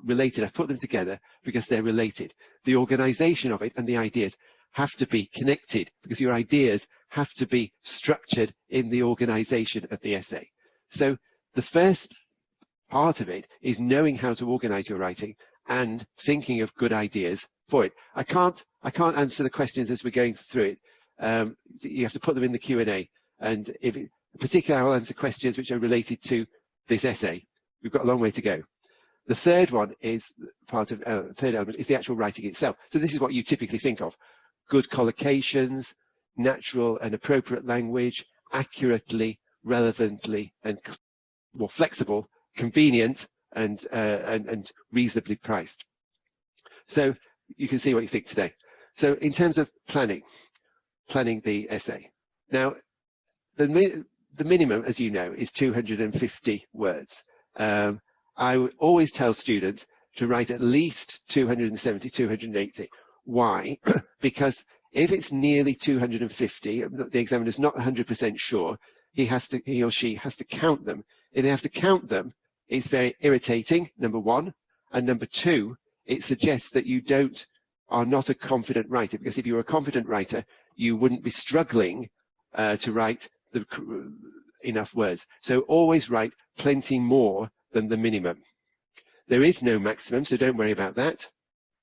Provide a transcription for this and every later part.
related. I've put them together because they're related. The organization of it and the ideas have to be connected because your ideas have to be structured in the organization of the essay. So the first part of it is knowing how to organize your writing and thinking of good ideas for it. I can't answer the questions as we're going through it. You have to put them in the Q&A, and particularly I'll answer questions which are related to this essay. We've got a long way to go. The third one is part of third element is the actual writing itself. So this is what you typically think of: good collocations, natural and appropriate language, accurately, relevantly, and more flexible, convenient, and reasonably priced. So you can see what you think today. So in terms of planning the essay. Now, the minimum, as you know, is 250 words. I would always tell students to write at least 270, 280. Why? Because if it's nearly 250, the examiner's not 100% sure, he or she has to count them. If they have to count them, it's very irritating, number one. And number two, it suggests that you are not a confident writer, because if you were a confident writer, you wouldn't be struggling to write enough words. So always write plenty more than the minimum. There is no maximum, so don't worry about that.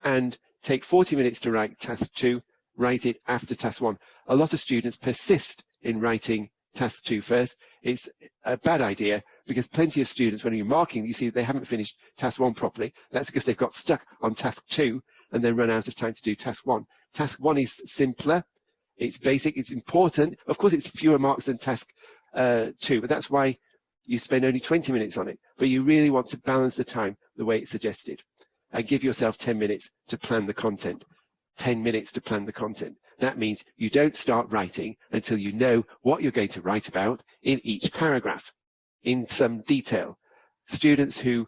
And take 40 minutes to write task 2, write it after task 1. A lot of students persist in writing task 2 first. It's a bad idea, because plenty of students, when you're marking, you see they haven't finished task 1 properly. That's because they've got stuck on task 2 and then run out of time to do task 1. Task 1 is simpler, it's basic, it's important. Of course, it's fewer marks than task 2, but that's why you spend only 20 minutes on it. But you really want to balance the time the way it's suggested, and give yourself 10 minutes to plan the content. 10 minutes to plan the content. That means you don't start writing until you know what you're going to write about in each paragraph, in some detail. Students who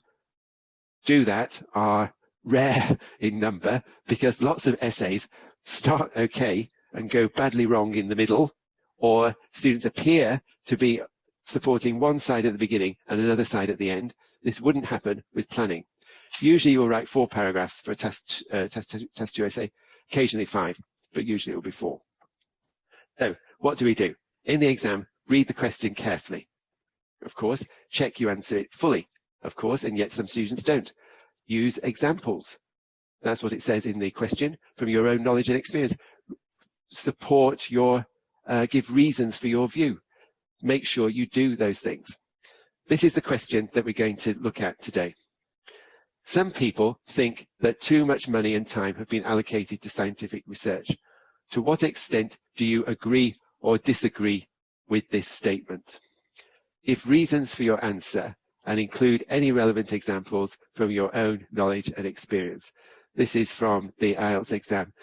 do that are rare in number, because lots of essays start okay and go badly wrong in the middle, or students appear to be supporting one side at the beginning and another side at the end. This wouldn't happen with planning. Usually you'll write 4 paragraphs for a test 2 essay, occasionally 5, but usually it will be 4. So what do we do? In the exam, read the question carefully. Of course, check you answer it fully, of course, and yet some students don't. Use examples. That's what it says in the question, from your own knowledge and experience. Support give reasons for your view. Make sure you do those things. This is the question that we're going to look at today. Some people think that too much money and time have been allocated to scientific research. To what extent do you agree or disagree with this statement? Give reasons for your answer and include any relevant examples from your own knowledge and experience. This is from the IELTS exam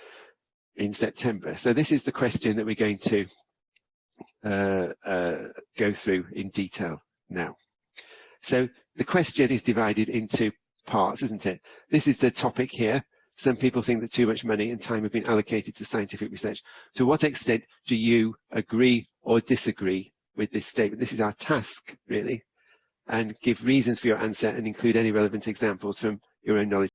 in September. So this is the question that we're going to go through in detail now. So the question is divided into parts, isn't it? This is the topic here. Some people think that too much money and time have been allocated to scientific research. To what extent do you agree or disagree with this statement? This is our task, really. And give reasons for your answer and include any relevant examples from your own knowledge.